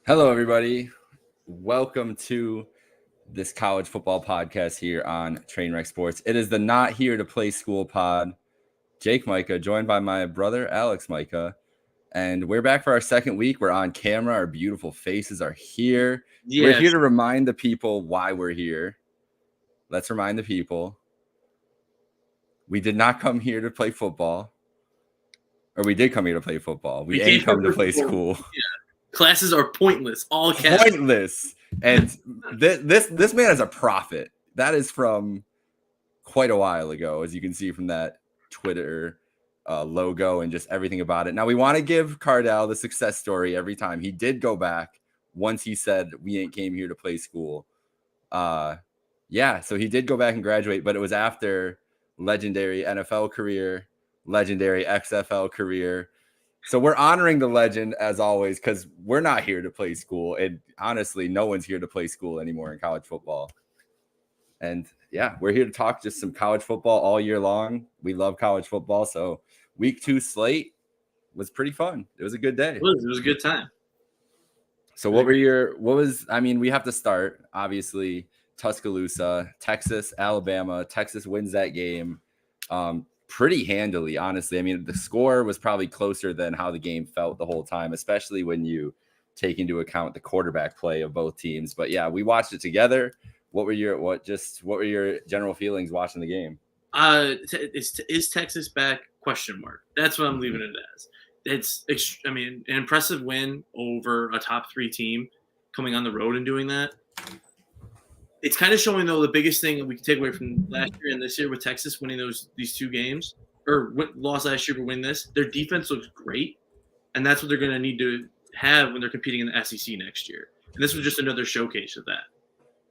Hello, everybody. Welcome to this college football podcast here on Trainwreck Sports. It is the Not Here to Play School pod. Jake Micah, joined by my brother, Alex Micah. And we're back for our second week. We're on camera. Our beautiful faces are here. Yes. We're here to remind the people why we're here. Let's remind the people. We did not come here to play football. Or we did come here to play football. We ain't come to play school. Yeah. Classes are pointless. All pointless. And this man is a prophet. That is from quite a while ago, as you can see from that Twitter logo and just everything about it. Now, we want to give Cardell the success story every time. He did go back once he said we ain't came here to play school. So he did go back and graduate, but it was after legendary NFL career, legendary XFL career. So we're honoring the legend as always, because we're not here to play school. And honestly, no one's here to play school anymore in college football. And we're here to talk just some college football all year long. We love college football. So week 2 slate was pretty fun. It was a good day. It was a good time. So we have to start, obviously, Tuscaloosa, Texas, Alabama. Texas wins that game. Pretty handily, honestly. I mean, the score was probably closer than how the game felt the whole time, especially when you take into account the quarterback play of both teams. But we watched it together. What were your general feelings watching the game? Is Texas back? ? That's what I'm leaving it as. It's an impressive win over a top 3 team coming on the road and doing that. It's kind of showing, though, the biggest thing that we can take away from last year and this year with Texas winning these 2 games, or lost last year but win this. Their defense looks great, and that's what they're going to need to have when they're competing in the SEC next year. And this was just another showcase of that.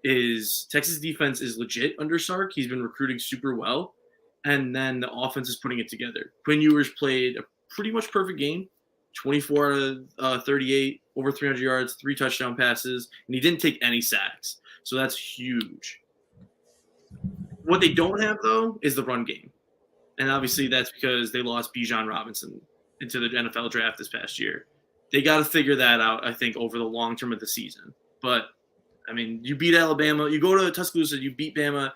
Is Texas defense is legit under Sark. He's been recruiting super well, and then the offense is putting it together. Quinn Ewers played a pretty much perfect game, 24 out of 38, over 300 yards, 3 touchdown passes, and he didn't take any sacks. So that's huge. What they don't have, though, is the run game. And obviously that's because they lost Bijan Robinson into the NFL draft this past year. They got to figure that out, I think, over the long term of the season. But, you beat Alabama. You go to Tuscaloosa, you beat Bama.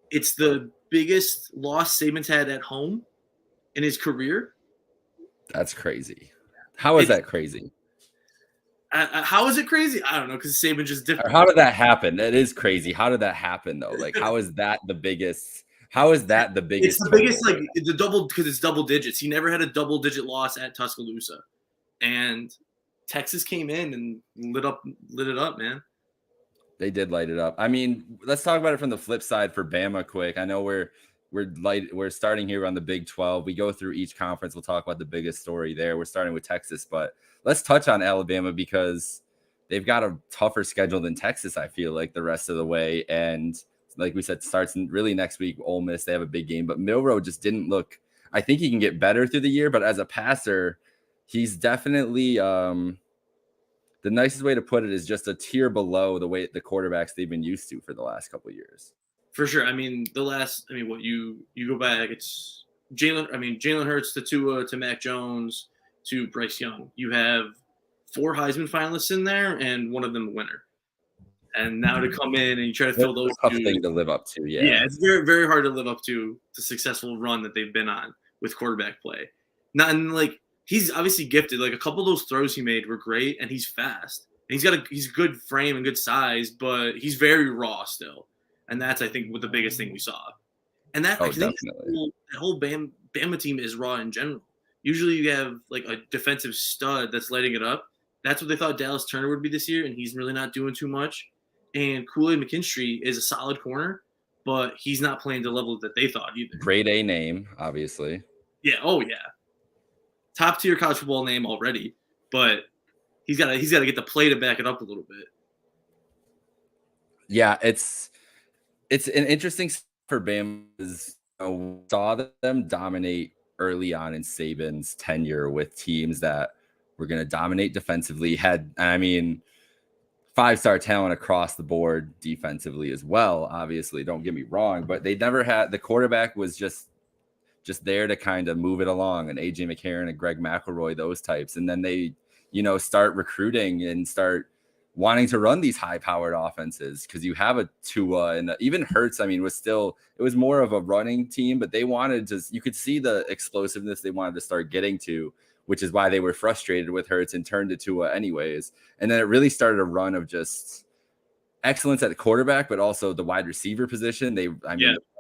It's the biggest loss Saban's had at home in his career. That's crazy. How is that crazy? How is it crazy? I don't know, because Saban just different. How did that happen? That is crazy. How did that happen, though? Like, how is that the biggest? How is that the biggest? It's the biggest, the double, because it's double digits. He never had a double-digit loss at Tuscaloosa, and Texas came in and lit it up, man. They did light it up. Let's talk about it from the flip side for Bama quick. I know we're starting here on the Big 12. We go through each conference. We'll talk about the biggest story there. We're starting with Texas, but let's touch on Alabama because they've got a tougher schedule than Texas, I feel like, the rest of the way. And like we said, starts really next week. Ole Miss, they have a big game, but Milroe just didn't look. I think he can get better through the year, but as a passer, he's definitely the nicest way to put it is just a tier below the quarterbacks they've been used to for the last couple of years. For sure. I mean, what you go back, it's Jalen Hurts to Tua to Mac Jones to Bryce Young. You have 4 Heisman finalists in there and one of them a winner. And now to come in and you try to fill those tough two, thing to live up to. Yeah, it's very, very hard to live up to the successful run that they've been on with quarterback play. Not and like he's obviously gifted. Like a couple of those throws he made were great, and he's fast. And he's good frame and good size, but he's very raw still. And that's, I think, what the biggest thing we saw. And that I think the whole Bama team is raw in general. Usually you have like a defensive stud that's lighting it up. That's what they thought Dallas Turner would be this year, and he's really not doing too much. And Kool-Aid McKinstry is a solid corner, but he's not playing the level that they thought either. Grade A name, obviously. Yeah. Oh yeah. Top tier college football name already, but he's got to get the play to back it up a little bit. Yeah, it's an interesting for Bama. Saw them dominate early on in Saban's tenure with teams that were going to dominate defensively. Had 5-star talent across the board defensively as well. Obviously, don't get me wrong, but they never had the quarterback was just there to kind of move it along, and AJ McCarron and Greg McElroy, those types. And then they, start recruiting and start wanting to run these high-powered offenses because you have a Tua and even Hurts. It was more of a running team, but they wanted to. You could see the explosiveness they wanted to start getting to, which is why they were frustrated with Hurts and turned to Tua anyways. And then it really started a run of just excellence at the quarterback, but also the wide receiver position. It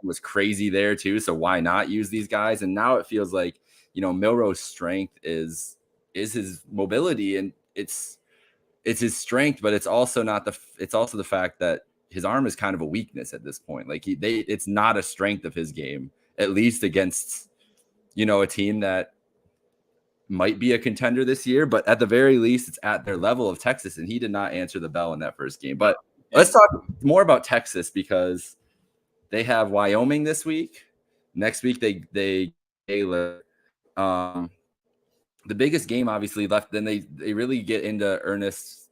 was crazy there too. So why not use these guys? And now it feels like, Milroe's strength is his mobility, and it's his strength, but it's also the fact that his arm is kind of a weakness at this point. Like it's not a strength of his game, at least against, a team that might be a contender this year, but at the very least it's at their level of Texas, and he did not answer the bell in that first game. But let's talk more about Texas because they have Wyoming this week. Next week they Baylor. The biggest game obviously left. Then they really get into earnest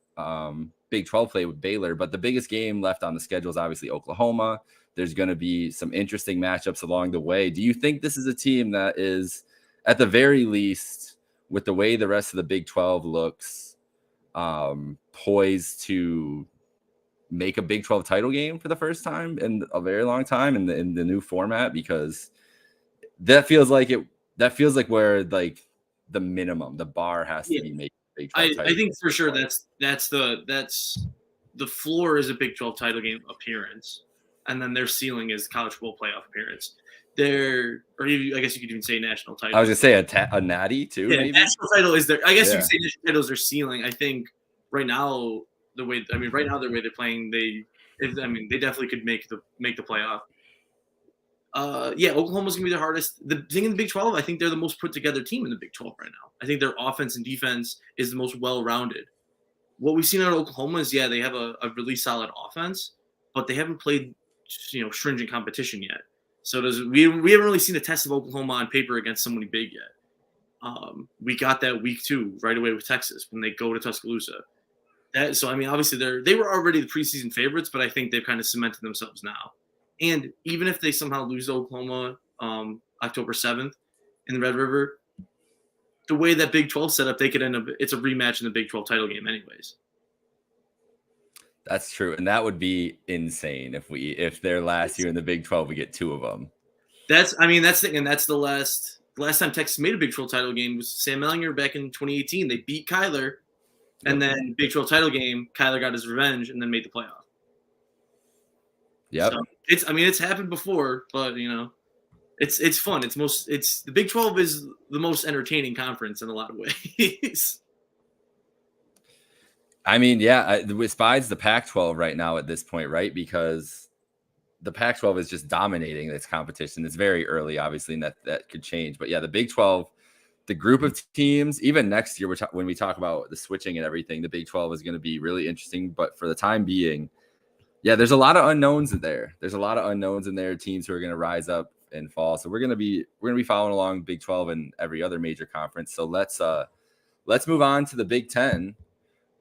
Big 12 play with Baylor. But the biggest game left on the schedule is obviously Oklahoma. There's going to be some interesting matchups along the way. Do you think this is a team that is, at the very least, with the way the rest of the Big 12 looks, poised to make a Big 12 title game for the first time in a very long time in the new format? Because that feels like where like the minimum, the bar has to be making Big 12 title. I think for sure that's the floor is a Big 12 title game appearance, and then their ceiling is college football playoff appearance. I guess you could even say national title. I was gonna say a natty too. Yeah, maybe? national title is their. I guess you could say national title is their ceiling. I think right now the way they're playing, they definitely could make the playoff. Oklahoma's gonna be the hardest. The thing in the Big 12, I think they're the most put together team in the Big 12 right now. I think their offense and defense is the most well rounded. What we've seen out of Oklahoma is they have a really solid offense, but they haven't played stringent competition yet. So we haven't really seen a test of Oklahoma on paper against somebody big yet. We got that week 2 right away with Texas when they go to Tuscaloosa. Obviously they were already the preseason favorites, but I think they've kind of cemented themselves now. And even if they somehow lose to Oklahoma October 7th in the Red River, the way that Big 12 set up, they could end up it's a rematch in the Big 12 title game anyways. That's true, and that would be insane if their last year in the Big 12 we get 2 of them. That's the last time Texas made a Big 12 title game was Sam Ehlinger back in 2018. They beat Kyler, and then Big 12 title game, Kyler got his revenge and then made the playoff. Yeah, so it's happened before, but it's fun. The Big 12 is the most entertaining conference in a lot of ways. Besides the Pac-12 right now at this point, right? Because the Pac-12 is just dominating this competition. It's very early, obviously, and that could change. But yeah, the Big 12, the group of teams, even next year, when we talk about the switching and everything, the Big 12 is going to be really interesting. But for the time being, there's a lot of unknowns in there. There's a lot of unknowns in there, teams who are going to rise up and fall. So we're going to be following along Big 12 and every other major conference. So let's move on to the Big 10.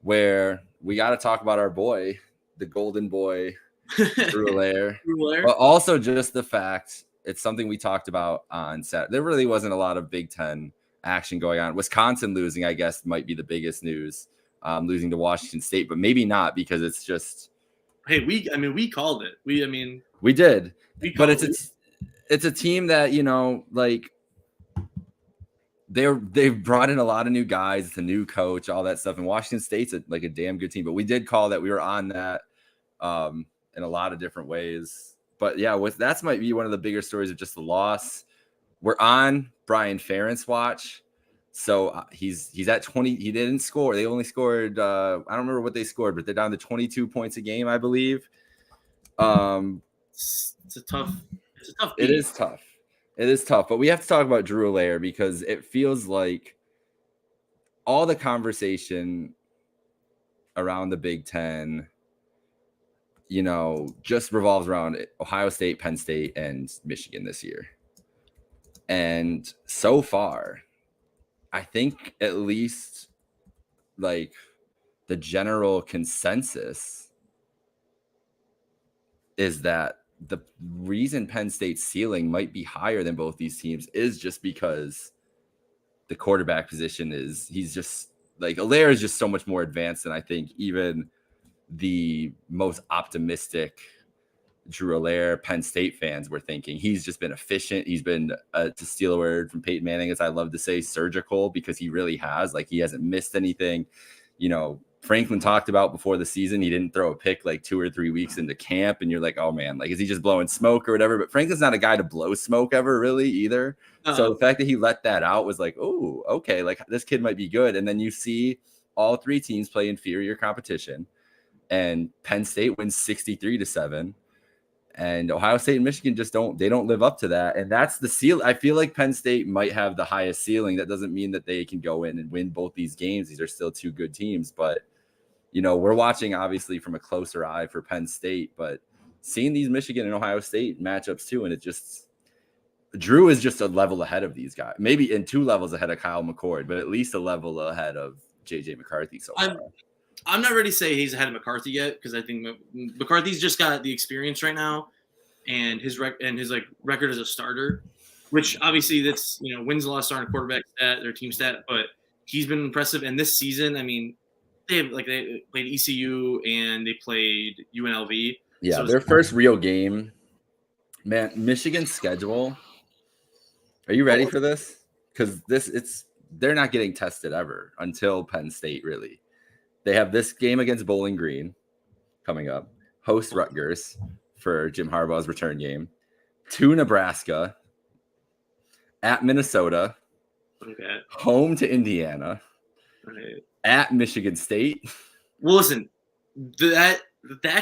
where we got to talk about our boy, the golden boy, Drew Allar. Allar. But also just the fact, it's something we talked about on Saturday. There really wasn't a lot of Big Ten action going on. Wisconsin losing, I guess, might be the biggest news, losing to Washington State, but maybe not, because it's just. Hey, we called it. We did, but it's a team that, like, they've brought in a lot of new guys. It's a new coach, all that stuff. And Washington State's a damn good team. But we did call that. We were on that in a lot of different ways. But yeah, that might be one of the bigger stories of just the loss. We're on Brian Ferentz watch. So he's at 20. He didn't score. They only scored. I don't remember what they scored, but they're down to 22 points a game, I believe. It's a tough beat. It is tough. It is tough, but we have to talk about Drew Allar, because it feels like all the conversation around the Big Ten, just revolves around Ohio State, Penn State, and Michigan this year. And so far, I think at least like the general consensus is that the reason Penn State's ceiling might be higher than both these teams is just because the quarterback position he's just like, Allar is just so much more advanced than I think even the most optimistic Drew Allar Penn State fans were thinking. He's just been efficient. He's been, to steal a word from Peyton Manning, as I love to say, surgical, because he really has. Like, he hasn't missed anything. Franklin talked about before the season, he didn't throw a pick like 2 or 3 weeks into camp, and you're like, oh man, like, is he just blowing smoke or whatever? But Franklin's not a guy to blow smoke ever, really, either. So the fact that he let that out was like, oh, okay, like, this kid might be good. And then you see all 3 teams play inferior competition, and Penn State wins 63-7. And Ohio State and Michigan just don't live up to that. And that's the seal. I feel like Penn State might have the highest ceiling. That doesn't mean that they can go in and win both these games. These are still 2 good teams. But, we're watching obviously from a closer eye for Penn State, but seeing these Michigan and Ohio State matchups too. And Drew is just a level ahead of these guys, maybe in 2 levels ahead of Kyle McCord, but at least a level ahead of JJ McCarthy so far. I'm not ready to say he's ahead of McCarthy yet, because I think McCarthy's just got the experience right now, and his record as a starter, which obviously that's wins a lot starting quarterback stat, their team stat, but he's been impressive. And this season, I mean, they played ECU and they played UNLV. Yeah, so their first real game. Man, Michigan's schedule. Are you ready for this? Because they're not getting tested ever until Penn State, really. They have this game against Bowling Green coming up, host Rutgers for Jim Harbaugh's return game, to Nebraska, at Minnesota, okay, home to Indiana, right, at Michigan State. Well, listen, that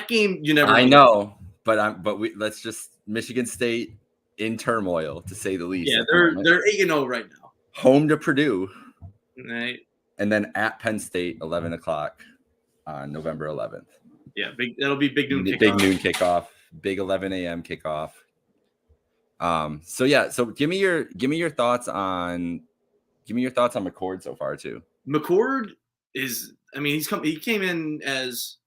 game you never. I know, but let's just Michigan State in turmoil, to say the least. Yeah, they're 8-0 right now. Home to Purdue, right, and then at Penn State, 11 o'clock on November 11th. Yeah, that'll be big noon kickoff. Big noon kickoff. Big 11 a.m. kickoff. So give me your thoughts on McCord so far too. McCord is, I mean, he came in as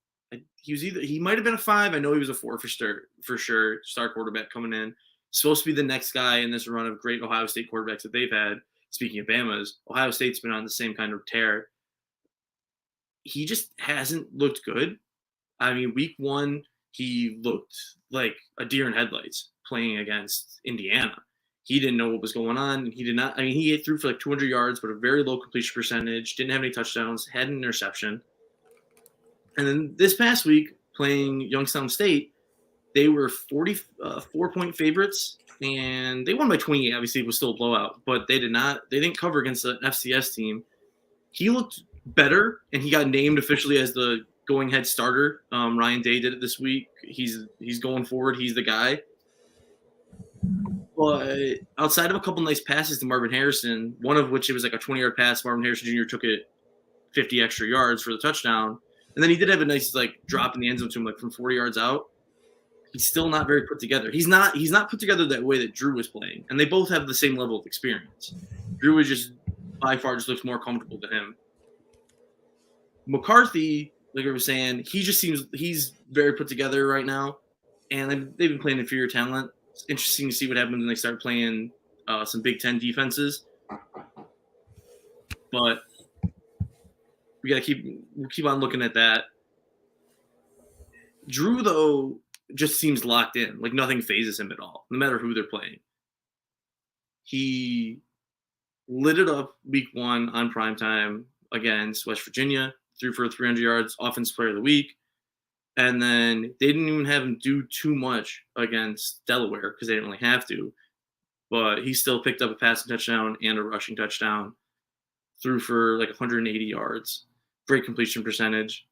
he might have been a 5. I know he was a 4 for sure. Star quarterback coming in, supposed to be the next guy in this run of great Ohio State quarterbacks that they've had. Speaking of Bama's, Ohio State's been on the same kind of tear. He just hasn't looked good. I mean, week 1, he looked like a deer in headlights playing against Indiana. He didn't know what was going on. He did not. I mean, he threw for like 200 yards, but a very low completion percentage. Didn't have any touchdowns. Had an interception. And then this past week, playing Youngstown State, they were 44-point favorites, and they won by 28. Obviously, it was still a blowout, but they didn't cover against an FCS team. He looked better, and he got named officially as the going-head starter. Ryan Day did it this week. He's going forward. He's the guy. But outside of a couple nice passes to Marvin Harrison, one of which it was like a 20-yard pass, Marvin Harrison Jr. took it 50 extra yards for the touchdown. And then he did have a nice drop in the end zone to him from 40 yards out. He's still not very put together. He's not put together that way that Drew was playing. And they both have the same level of experience. Drew was just by far just looks more comfortable to him. McCarthy, like I was saying, he just seems he's very put together right now, and they've been playing inferior talent. It's interesting to see what happens when they start playing some Big Ten defenses. But we'll keep on looking at that. Drew though just seems locked in, like nothing phases him at all, no matter who they're playing. He lit it up week 1 on primetime against West Virginia, threw for 300 yards, offensive player of the week. And then they didn't even have him do too much against Delaware because they didn't really have to. But he still picked up a passing touchdown and a rushing touchdown, threw for like 180 yards, great completion percentage.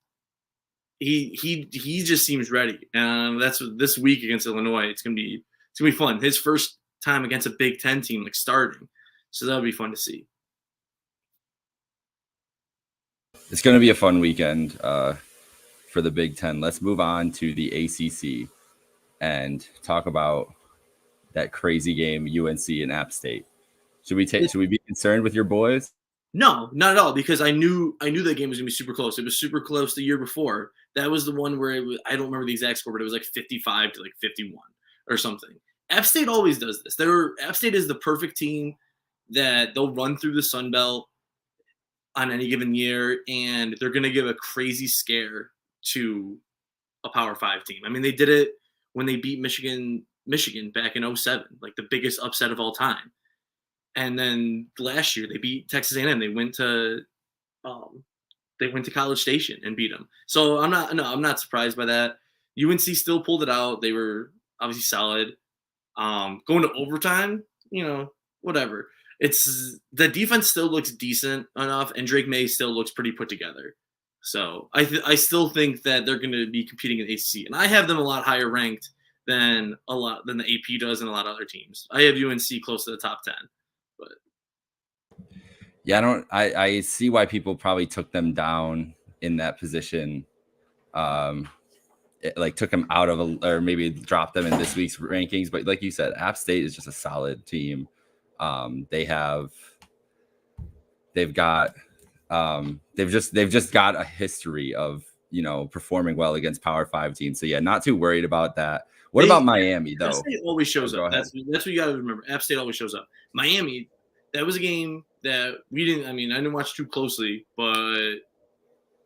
He just seems ready, and that's this week against Illinois. It's gonna be fun. His first time against a Big Ten team, like starting, so that'll be fun to see. It's going to be a fun weekend for the Big Ten. Let's move on to the ACC and talk about that crazy game, UNC and App State. Should we be concerned with your boys? No, not at all, because I knew that game was gonna be super close. It was super close the year before. That was the one where I don't remember the exact score, but it was like 55 to like 51 or something. App State always does this. App State is the perfect team that they'll run through the Sun Belt on any given year, and they're gonna give a crazy scare to a Power 5 team. I mean, they did it when they beat Michigan back in 2007, like the biggest upset of all time. And then last year they beat Texas A&M. They went to College Station and beat them. So I'm not surprised by that. UNC still pulled it out. They were obviously solid. Going to overtime, whatever. It's the defense still looks decent enough, and Drake May still looks pretty put together. So I still think that they're going to be competing in ACC, and I have them a lot higher ranked than the AP does and a lot of other teams. I have UNC close to the top 10. But yeah, I see why people probably took them down in that position. Took them out of or maybe dropped them in this week's rankings. But like you said, App State is just a solid team. They've just got a history of performing well against Power 5 teams. So yeah, not too worried about that. What about Miami though? App State always shows up. That's what you got to remember. App State always shows up. Miami, that was a game that we didn't. I mean, I didn't watch too closely, but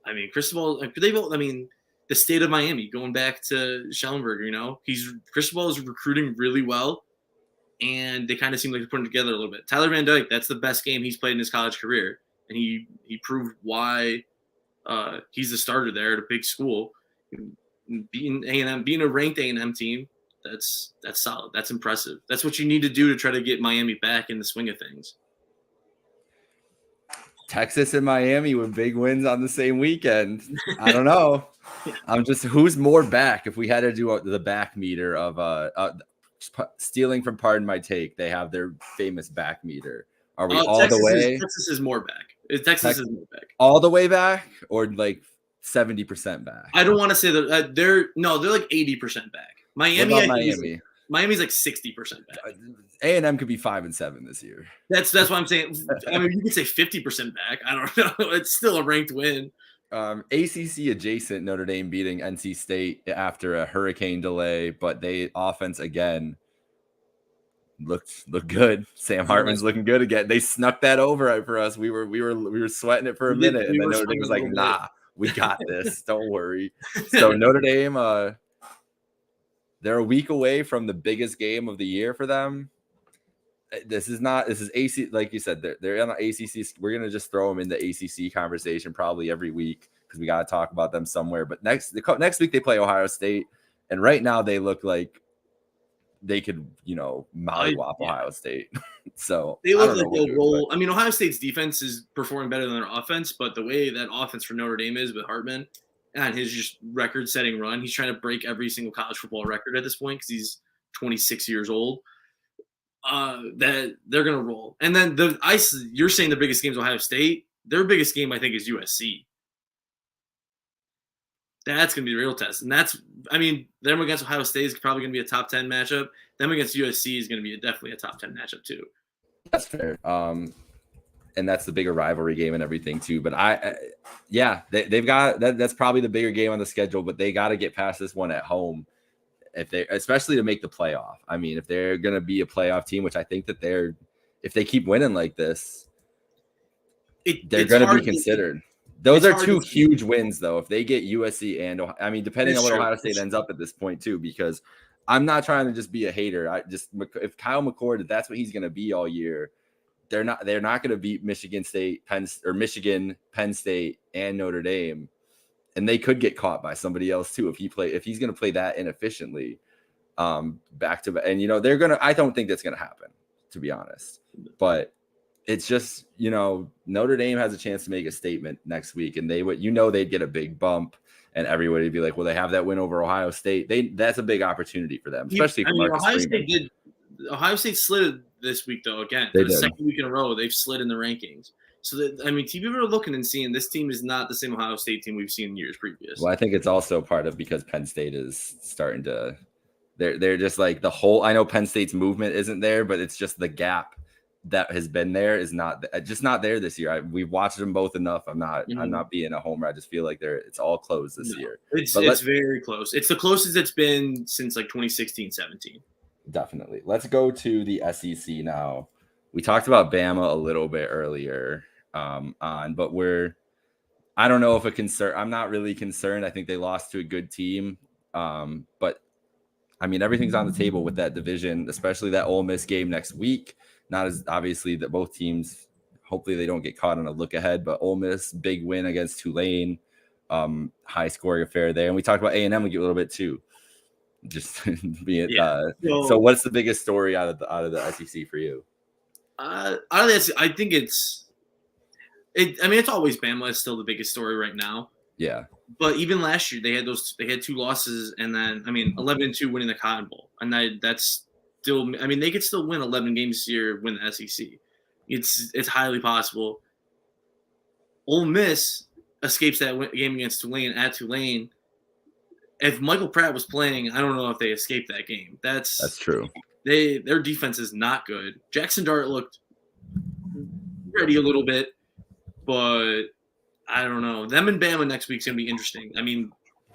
I mean, Cristobal. The state of Miami, going back to Schellenberger. Cristobal is recruiting really well, and they kind of seem like they're putting together a little bit. Tyler Van Dyke, that's the best game he's played in his college career, and he proved why he's the starter there at a big school. Being A&M, being a ranked A&M team, that's solid. That's impressive. That's what you need to do to try to get Miami back in the swing of things. Texas and Miami with big wins on the same weekend. I don't know. I'm just who's more back. If we had to do the back meter of stealing from Pardon My Take, they have their famous back meter. Are we all the way? Texas is more back. Texas is more back. All the way back, or like 70% back? I don't want to say that they're like 80% back. Miami's like 60% back. A&M could be 5-7 this year. That's what I'm saying. I mean, you could say 50% back. I don't know. It's still a ranked win. ACC adjacent Notre Dame beating NC State after a hurricane delay, but they offense again looked good. Sam Hartman's looking good again. They snuck that over for us. We were sweating it for a minute, and then Notre Dame was like, "Nah, we got this. Don't worry." So Notre Dame, they're a week away from the biggest game of the year for them. This is AC, like you said, they're on the ACC. We're going to just throw them in the ACC conversation probably every week because we got to talk about them somewhere. But next week they play Ohio State, and right now they look like they could, mollywop Ohio State. So they look like they'll roll. I mean, Ohio State's defense is performing better than their offense, but the way that offense for Notre Dame is with Hartman and his just record-setting run, he's trying to break every single college football record at this point because he's 26 years old. That they're gonna roll, and then you're saying the biggest game is Ohio State. Their biggest game, I think, is USC. That's gonna be the real test, and them against Ohio State is probably gonna be a top 10 matchup. Them against USC is gonna be definitely a top 10 matchup too. That's fair. and that's the bigger rivalry game and everything too. But they've got that. That's probably the bigger game on the schedule. But they got to get past this one at home, especially to make the playoff. I mean, if they're going to be a playoff team, which I think that if they keep winning like this, they're going to be considered. Those are two huge wins, though. If they get USC and Ohio, I mean, depending on what Ohio State ends up at this point too, because I'm not trying to just be a hater. If Kyle McCord, if that's what he's going to be all year, they're not going to beat Michigan State, Michigan, Penn State, and Notre Dame, and they could get caught by somebody else too if he's going to play that inefficiently, back to back. And they're gonna. I don't think that's going to happen, to be honest. But it's just Notre Dame has a chance to make a statement next week, and they'd get a big bump, and everybody would be like, well, they have that win over Ohio State. That's a big opportunity for them, especially for Marcus Freeman. Ohio State slid this week, though, again. For the second week in a row, they've slid in the rankings. So, people are looking and seeing this team is not the same Ohio State team we've seen in years previous. Well, I think it's also part of because Penn State is starting to – they're just like the whole – I know Penn State's movement isn't there, but it's just the gap that has been there is not there this year. We've watched them both enough. I'm not being a homer. I just feel like it's all closed this year. It's very close. It's the closest it's been since like 2016-17. Definitely. Let's go to the SEC now. We talked about Bama a little bit earlier but I don't know if a concern. I'm not really concerned. I think they lost to a good team. But I mean, everything's on the table with that division, especially that Ole Miss game next week. Not as obviously that both teams, hopefully they don't get caught on a look ahead, but Ole Miss, big win against Tulane, high scoring affair there. And we talked about A&M a little bit too. Just being so what's the biggest story out of the SEC for you? Out of this, I think it's always Bama is still the biggest story right now. Yeah. But even last year they had two losses, and then 11-2 winning the Cotton Bowl. And that's still they could still win 11 games this year, win the SEC. It's highly possible. Ole Miss escapes that game against Tulane at Tulane. If Michael Pratt was playing, I don't know if they escaped that game. That's true. Their defense is not good. Jackson Dart looked ready a little bit, but I don't know. Them and Bama next week's gonna be interesting.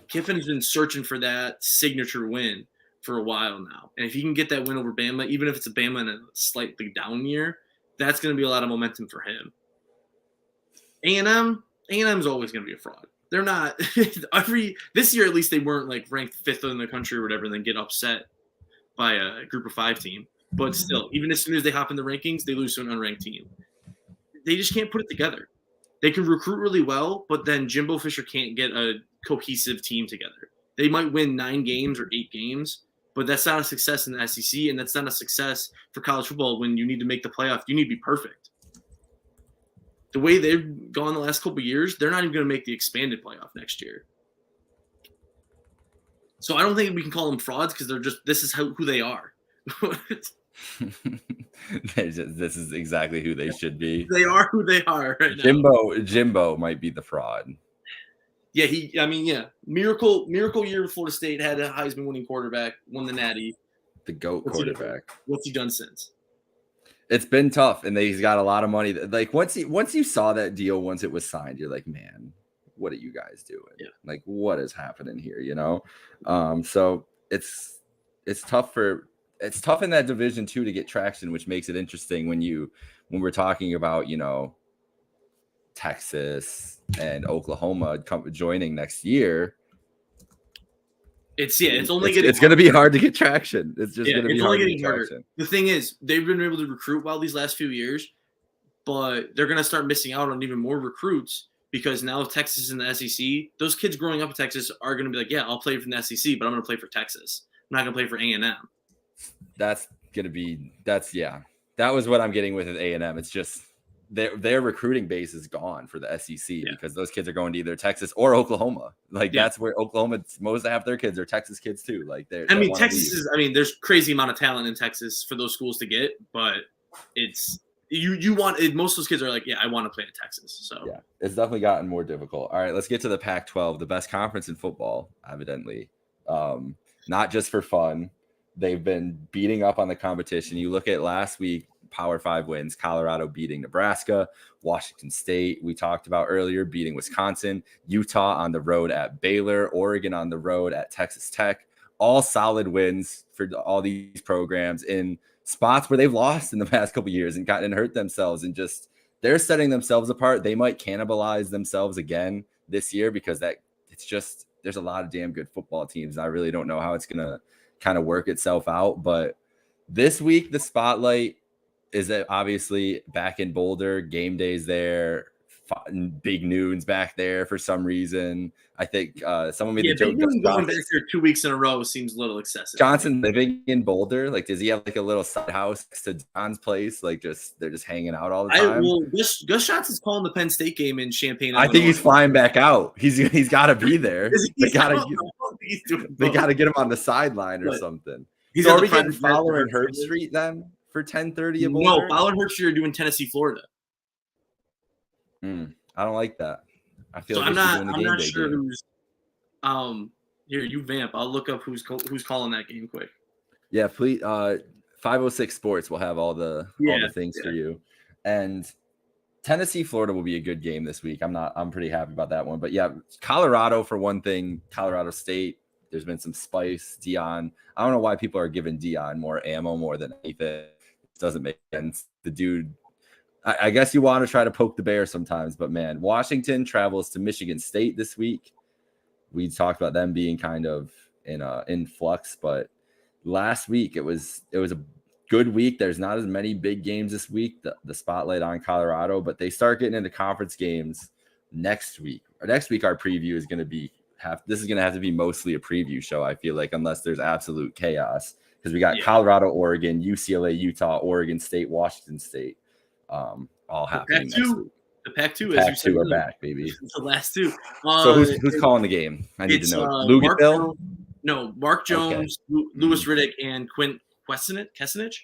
Kiffin's been searching for that signature win for a while now, and if he can get that win over Bama, even if it's a Bama in a slightly down year, that's gonna be a lot of momentum for him. A&M's always gonna be a fraud. They're not this year, at least they weren't like ranked 5th in the country or whatever and then get upset by a group of 5 team. But still, even as soon as they hop in the rankings, they lose to an unranked team. They just can't put it together. They can recruit really well, but then Jimbo Fisher can't get a cohesive team together. They might win 9 games or 8 games, but that's not a success in the SEC, and that's not a success for college football when you need to make the playoff. You need to be perfect. The way they've gone the last couple of years, they're not even going to make the expanded playoff next year. So I don't think we can call them frauds because this is who they are. This is exactly who they should be. They are who they are right now. Jimbo might be the fraud. Yeah, Miracle year with Florida State, had a Heisman winning quarterback, won the Natty. The GOAT quarterback. What's he done since? It's been tough, and he's got a lot of money. Like once you saw that deal, once it was signed, you're like, man, what are you guys doing? Yeah. Like, what is happening here? So it's tough in that division too to get traction, which makes it interesting when we're talking about Texas and Oklahoma joining next year. It's going to be hard to get traction. It's just going to be hard to get traction. The thing is, they've been able to recruit well these last few years, but they're going to start missing out on even more recruits because now with Texas in the SEC, those kids growing up in Texas are going to be like, yeah, I'll play for the SEC, but I'm going to play for Texas. I'm not going to play for A&M. That was what I'm getting with A&M. It's just their recruiting base is gone for the SEC because those kids are going to either Texas or Oklahoma. That's where Oklahoma most of half their kids are Texas kids too. Texas is. There's crazy amount of talent in Texas for those schools to get, but it's you want it. Most of those kids are like, yeah, I want to play in Texas. So yeah, it's definitely gotten more difficult. All right, let's get to the Pac-12, the best conference in football, evidently. Not just for fun. They've been beating up on the competition. You look at last week, Power 5 wins. Colorado beating Nebraska, Washington State, we talked about earlier, beating Wisconsin, Utah on the road at Baylor, Oregon on the road at Texas Tech. All solid wins for all these programs in spots where they've lost in the past couple of years and gotten hurt themselves, and just they're setting themselves apart. They might cannibalize themselves again this year because it's just there's a lot of damn good football teams. I really don't know how it's gonna kind of work itself out, but this week the spotlight is obviously back in Boulder. Game day's there. Big Noon's back there for some reason. I think someone made the joke. Going back there 2 weeks in a row seems a little excessive. Johnson living in Boulder, like, does he have like a little side house next to John's place? Like, they're just hanging out all the time. Gus Johnson's calling the Penn State game in Champaign. I think he's flying back out. He's got to be there. They got to get him on the sideline or something. So are we getting Fowler and Herb Street then for 10:30 at Boulder? No, Fowler and Herb Street are doing Tennessee, Florida. I don't like that. I feel so like I'm not sure who's here. You vamp. I'll look up who's calling that game quick. Yeah, please. 506 Sports will have all the things for you. And Tennessee, Florida will be a good game this week. I'm pretty happy about that one. But yeah, Colorado for one thing. Colorado State. There's been some spice. Deion. I don't know why people are giving Deion more ammo more than anything. It doesn't make sense. The dude. I guess you want to try to poke the bear sometimes, but man, Washington travels to Michigan State this week. We talked about them being kind of in flux, but last week it was a good week. There's not as many big games this week. The spotlight on Colorado, but they start getting into conference games next week. Next week, our preview is going to be this is going to have to be mostly a preview show. I feel like, unless there's absolute chaos, because we got Colorado, Oregon, UCLA, Utah, Oregon State, Washington State. All happening next week. The Pac-2, Pac-2 are back, baby. The last two. So who's calling the game? I need to know. Luganville? Mark Jones, okay. Louis Riddick, and Quint Kessenich.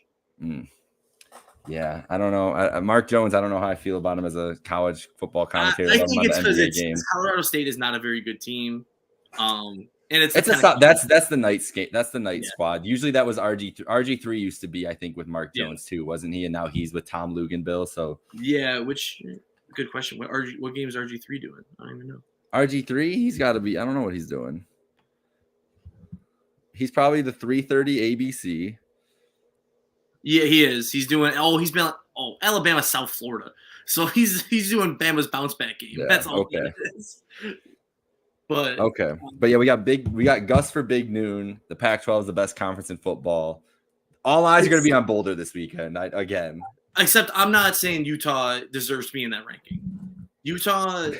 Yeah, I don't know. Mark Jones, I don't know how I feel about him as a college football commentator. I think it's because Colorado State is not a very good team. And that's the Knights game. That's the Knights squad. Usually that was RG3. RG3 used to be, I think, with Mark Jones too, wasn't he? And now he's with Tom Luganville. So which good question. What game is RG3 doing? I don't even know. RG3, he's got to be. I don't know what he's doing. He's probably the 3:30 ABC. Yeah, he is. He's doing. He's been. Alabama, South Florida. So he's doing Bama's bounce back game. Yeah, that's all. Okay. But yeah, we got Gus for Big Noon. The Pac-12 is the best conference in football. All eyes are going to be on Boulder this weekend. Again, except I'm not saying Utah deserves to be in that ranking. Utah.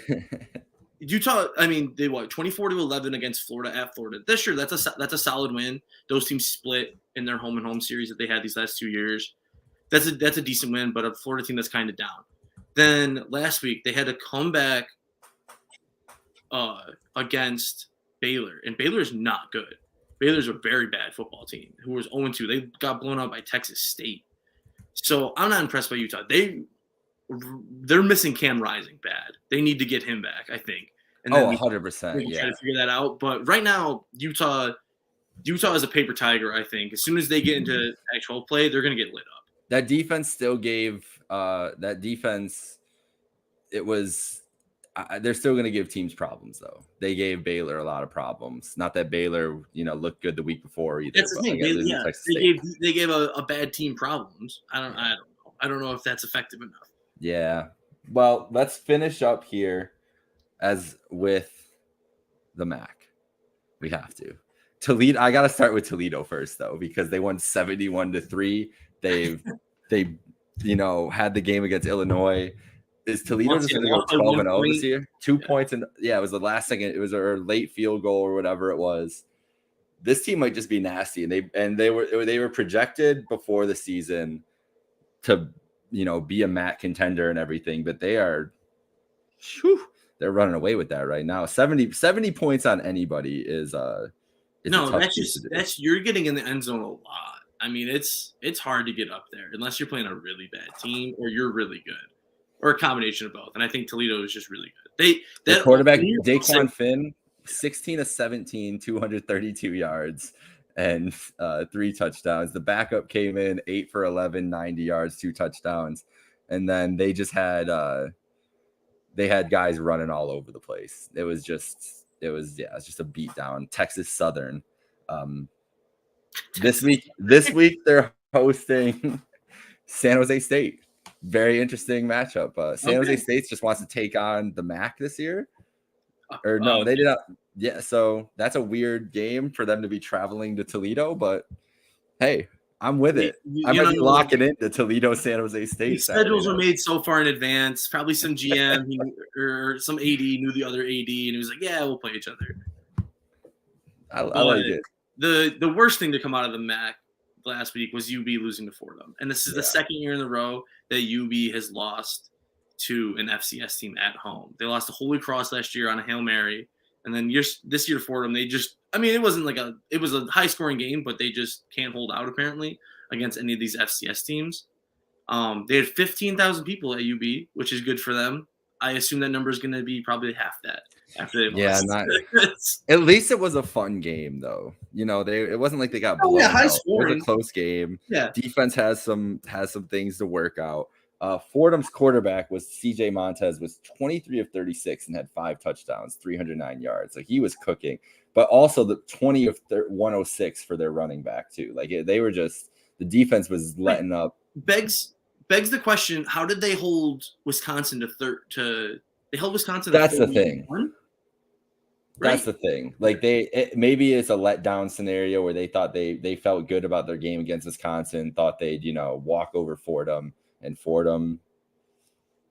I mean, they 24-11 against Florida at Florida. That's sure that's a solid win. Those teams split in their home and home series that they had these last 2 years. That's a decent win, but a Florida team that's kind of down. Then last week they had to come back against Baylor, and Baylor is not good. Baylor's a very bad football team who was 0-2. They got blown out by Texas State. So I'm not impressed by Utah. They're missing Cam Rising bad. They need to get him back, I think. And 100%. We try to figure that out. But right now, Utah is a paper tiger, I think. As soon as they get into actual play, they're going to get lit up. That defense still gave they're still going to give teams problems, though. They gave Baylor a lot of problems. Not that Baylor, looked good the week before either. That's the thing. They gave a bad team problems. I don't know. I don't know if that's effective enough. Yeah. Well, let's finish up here as with the MAC. We have to. Toledo. I got to start with Toledo first, though, because they won 71-3. They had the game against Illinois. Is Toledo just going to go 12-0 this year? 2 points, and it was the last second. It was a late field goal or whatever it was. This team might just be nasty, and they were projected before the season to be a MAC contender and everything, but they're running away with that right now. 70 points on anybody is that's you're getting in the end zone a lot. I mean, it's hard to get up there unless you're playing a really bad team or you're really good. Or a combination of both. And I think Toledo is just really good. The quarterback, Daquan Finn, 16 of 17, 232 yards. and 3 touchdowns. The backup came in 8 for 11, 90 yards, 2 touchdowns, and then they just had guys running all over the place. It was just a beat down. Texas Southern. This week they're hosting San Jose State. Very interesting matchup. San Jose State just wants to take on the MAC this year. Or no, they did not. Yeah, so that's a weird game for them to be traveling to Toledo, but hey, I'm with it. I might be locking into Toledo, San Jose State. These schedules are made so far in advance. Probably some GM or some AD knew the other AD, and he was like, "Yeah, we'll play each other." I like it. The worst thing to come out of the MAC last week was UB losing to Fordham, and this is the second year in a row that UB has lost to an FCS team at home. They lost to Holy Cross last year on a Hail Mary, and then this year to Fordham, it was a high scoring game, but they just can't hold out apparently against any of these FCS teams. They had 15,000 people at UB, which is good for them. I assume that number is going to be probably half that after they lost. At least it was a fun game, though. It wasn't like they got blown out. It was a close game. Yeah. Defense has some things to work out. Fordham's quarterback was CJ Montez, was 23 of 36 and had 5 touchdowns, 309 yards. Like, he was cooking. But also the 20 of 106 for their running back too. Like, they were just, the defense was letting up. Begs the question: how did they hold Wisconsin They held Wisconsin. That's the thing. Right? That's the thing. Like, maybe it's a letdown scenario where they thought they felt good about their game against Wisconsin, thought they'd walk over Fordham. And Fordham's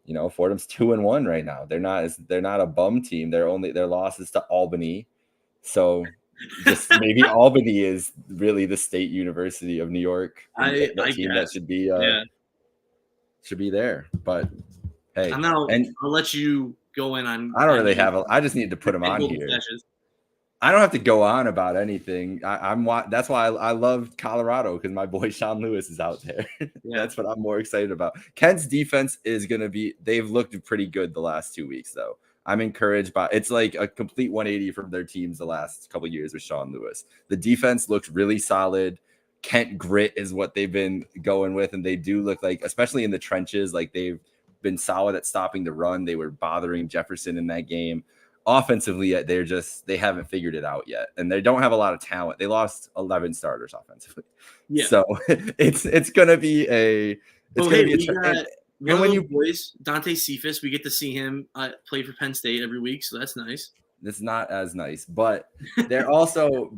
2-1 right now. They're not a bum team. Their loss is to Albany. So just maybe Albany is really the State University of New York. That should be there. But hey, I'll let you go in on. I don't really have I just need to put them on here. Slashes. I don't have to go on about anything. That's why I love Colorado, because my boy Sean Lewis is out there. That's what I'm more excited about. Kent's defense is going to be – they've looked pretty good the last 2 weeks, though. I'm encouraged by – it's like a complete 180 from their teams the last couple of years with Sean Lewis. The defense looks really solid. Kent grit is what they've been going with, and they do look like, especially in the trenches, like they've been solid at stopping the run. They were bothering Jefferson in that game. Offensively, they haven't figured it out yet, and they don't have a lot of talent. They lost 11 starters offensively, so it's gonna be boys, Dante Cephas. We get to see him play for Penn State every week, so that's nice. It's not as nice, but they also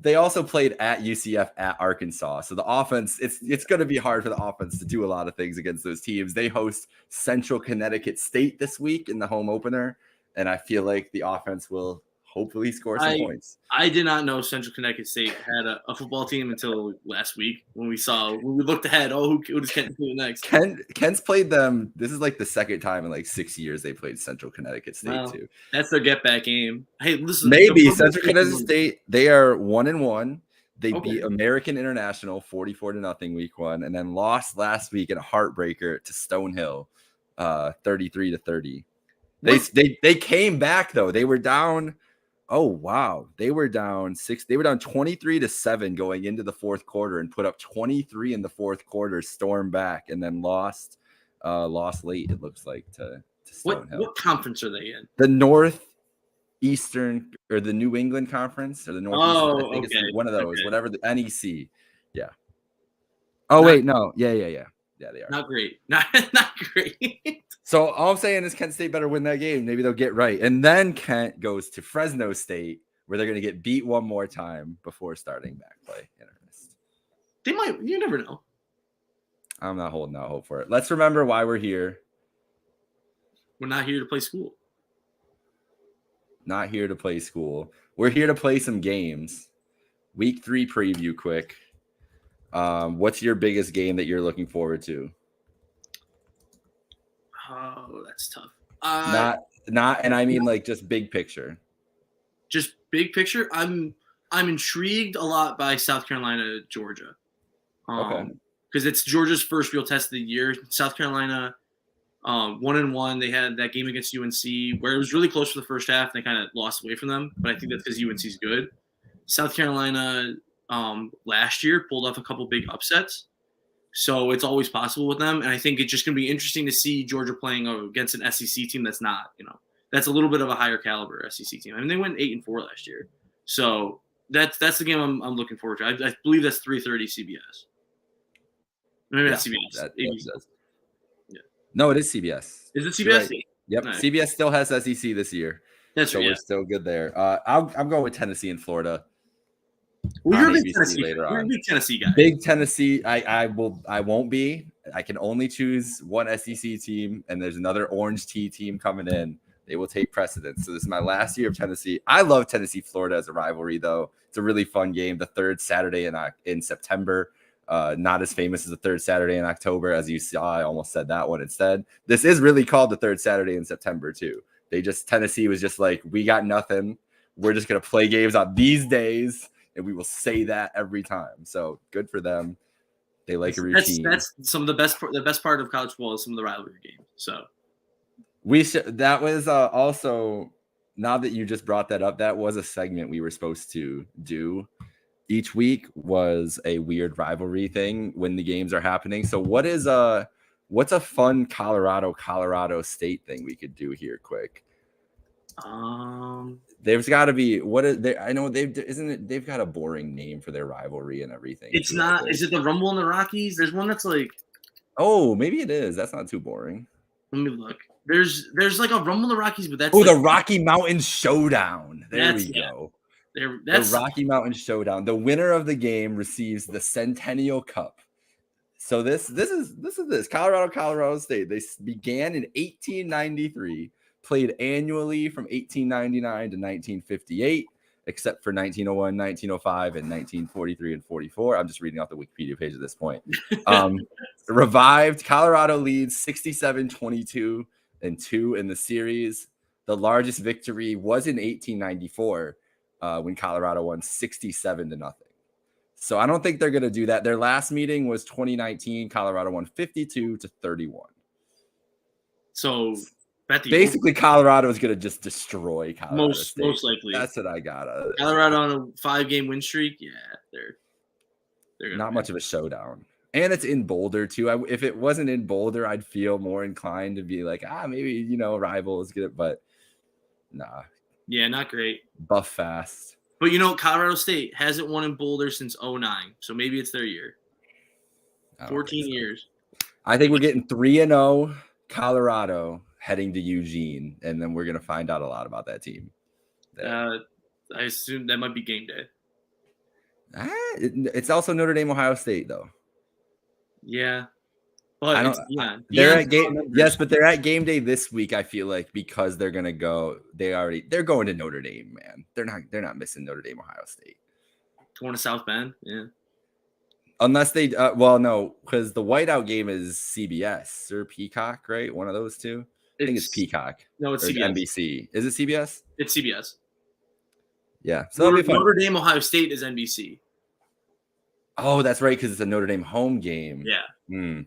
played at UCF at Arkansas, so the offense it's going to be hard for the offense to do a lot of things against those teams. They host Central Connecticut State this week in the home opener. And I feel like the offense will hopefully score some points. I did not know Central Connecticut State had a football team until last week when we looked ahead. Who does Kent play next? Kent's played them. This is like the second time in like 6 years they played Central Connecticut State too. That's their get back game. Hey, listen. Maybe Central Connecticut State. They are 1-1. They beat American International 44-0 week 1, and then lost last week in a heartbreaker to Stonehill, 33-30. They came back though. They were down. Oh wow. They were down 23-7 going into the fourth quarter and put up 23 in the fourth quarter, stormed back, and then lost late, it looks like, to Stonehill. What conference are they in? The Northeastern or the New England Conference or the Northeastern. I think it's one of those, whatever, the NEC. Yeah. Wait, no. Yeah. Yeah, they are. Not great. Not great. So all I'm saying is Kent State better win that game. Maybe they'll get right. And then Kent goes to Fresno State, where they're going to get beat one more time before starting back play in earnest. They might. You never know. I'm not holding out hope for it. Let's remember why we're here. We're not here to play school. Not here to play school. We're here to play some games. Week 3 preview quick. What's your biggest game that you're looking forward to? Oh, that's tough. And I mean like just big picture. Just big picture. I'm intrigued a lot by South Carolina, Georgia. Because it's Georgia's first real test of the year. South Carolina, 1-1. They had that game against UNC where it was really close for the first half. And they kind of lost away from them, but I think that's because UNC's good. South Carolina last year, pulled off a couple big upsets. So it's always possible with them. And I think it's just going to be interesting to see Georgia playing against an SEC team that's not, that's a little bit of a higher caliber SEC team. I mean, they went 8-4 last year. So that's the game I'm looking forward to. I believe that's 3:30 CBS. Maybe that's CBS. Yeah. No, it is CBS. Is it CBS? Right. Yep. Nice. CBS still has SEC this year. That's so right. We're still good there. I'm going with Tennessee and Florida. Well, you're a big Tennessee later on. You're a big Tennessee guy. Big Tennessee. I won't be. I can only choose one SEC team, and there's another Orange Tea team coming in. They will take precedence. So this is my last year of Tennessee. I love Tennessee Florida as a rivalry, though. It's a really fun game. The third Saturday in September. Not as famous as the third Saturday in October, as you saw. I almost said that one instead. This is really called the third Saturday in September too. Tennessee was just like, we got nothing. We're just gonna play games on these days, and we will say that every time. So good for them. They like a routine. That's some of the best. The best part of college football is some of the rivalry games. So that was also, now that you just brought that up, that was a segment we were supposed to do. Each week was a weird rivalry thing when the games are happening. So what's a fun Colorado State thing we could do here quick? There's got to be I know they've got a boring name for their rivalry and everything. It's not. Is it the Rumble in the Rockies? There's one that's like. Oh, maybe it is. That's not too boring. Let me look. There's like a Rumble in the Rockies, but that's the Rocky Mountain Showdown. There we go. That's the Rocky Mountain Showdown. The winner of the game receives the Centennial Cup. So this is Colorado State. They began in 1893, played annually from 1899 to 1958, except for 1901, 1905, and 1943 and 44. I'm just reading off the Wikipedia page at this point. Revived, Colorado leads 67-22 and 2 in the series. The largest victory was in 1894. When Colorado won 67-0. So I don't think they're going to do that. Their last meeting was 2019. Colorado won 52-31. So basically, Colorado is going to just destroy Colorado most likely. That's what I got. Colorado on a 5-game win streak. Yeah, they're not much of a showdown. And it's in Boulder too. If it wasn't in Boulder, I'd feel more inclined to be like, maybe rivals get it, but nah. Yeah, not great. Buff fast. But Colorado State hasn't won in Boulder since 2009. So maybe it's their year. 14 years. I think we're getting 3-0 Colorado heading to Eugene, and then we're going to find out a lot about that team. I assume that might be game day. It's also Notre Dame, Ohio State, though. Yeah. But they're at game. Yes, but they're at game day this week. I feel like because they're gonna go. They're going to Notre Dame, man. They're not missing Notre Dame, Ohio State. Going to South Bend, yeah. Unless they, no, because the whiteout game is CBS or Peacock, right? One of those two. I think it's Peacock. No, it's CBS. NBC. Is it CBS? It's CBS. Yeah, so that'll be fun. Notre Dame, Ohio State is NBC. Oh, that's right, because it's a Notre Dame home game. Yeah.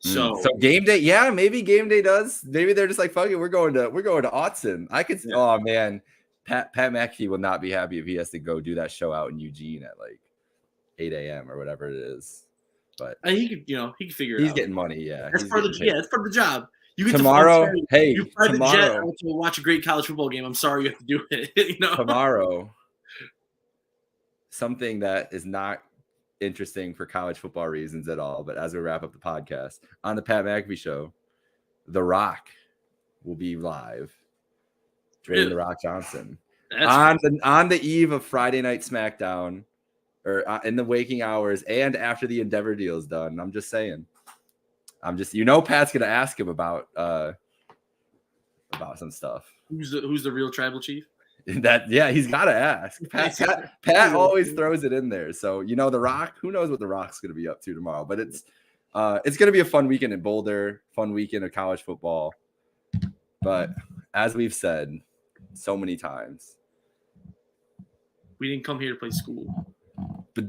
So game day, yeah, maybe game day does. Maybe they're just like, fuck it, we're going to Autzen. I could. Yeah. Oh man, Pat McAfee will not be happy if he has to go do that show out in Eugene at like 8 a.m. or whatever it is. But he could figure it out. He's getting money, yeah. That's part of the job. You get tomorrow. You fly the jet to watch a great college football game. I'm sorry you have to do it. Tomorrow, something that is not interesting for college football reasons at all, but as we wrap up the podcast on the Pat McAfee show, The Rock will be live. Dwayne The Rock Johnson on the eve of Friday Night SmackDown, or in the waking hours and after the Endeavor deal is done. I'm just saying. Pat's gonna ask him about some stuff. Who's the real tribal chief? He's got to ask. Pat always throws it in there. So, The Rock, who knows what The Rock's going to be up to tomorrow, but it's going to be a fun weekend in Boulder, fun weekend of college football. But as we've said so many times, we didn't come here to play school. But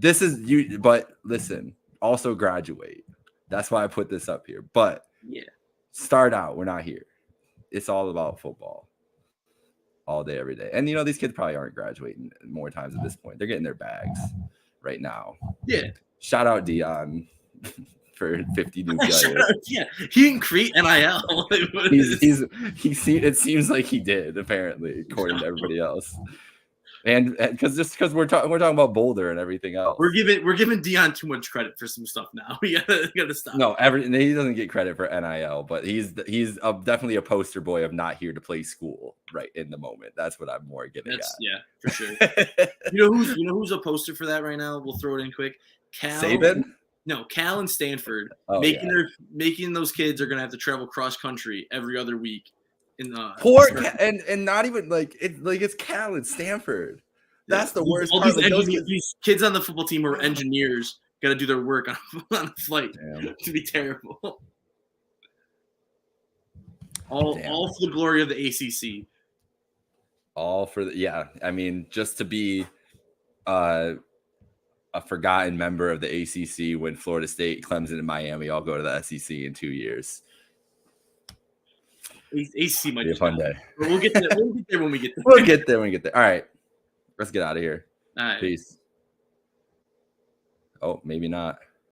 but listen, also graduate. That's why I put this up here. But yeah, start out, we're not here. It's all about football. all day, every day. And you know, these kids probably aren't graduating more times at this point. They're getting their bags right now. Yeah. Shout out Deion for 50 new players. Yeah, he didn't create NIL. It seems like he did, apparently, according to everybody else. And because we're talking about Boulder and everything else, we're giving Deion too much credit for some stuff now. We gotta stop. No, he doesn't get credit for NIL, but he's definitely a poster boy of not here to play school right in the moment. That's what I'm more getting at. Yeah, for sure. you know who's a poster for that right now? We'll throw it in quick. Saban? No, Cal and Stanford making those kids are gonna have to travel cross country every other week. In the and not even it's Cal and Stanford. That's the worst all part. These kids on the football team are engineers, got to do their work on a flight. Damn. To be terrible. All for the glory of the ACC. All for I mean, just to be a forgotten member of the ACC when Florida State, Clemson, and Miami all go to the SEC in 2 years. ACC might be a fun day. We'll get there. We'll get there when we get there. We'll get there when we get there. All right. Let's get out of here. All right. Peace. Oh, maybe not.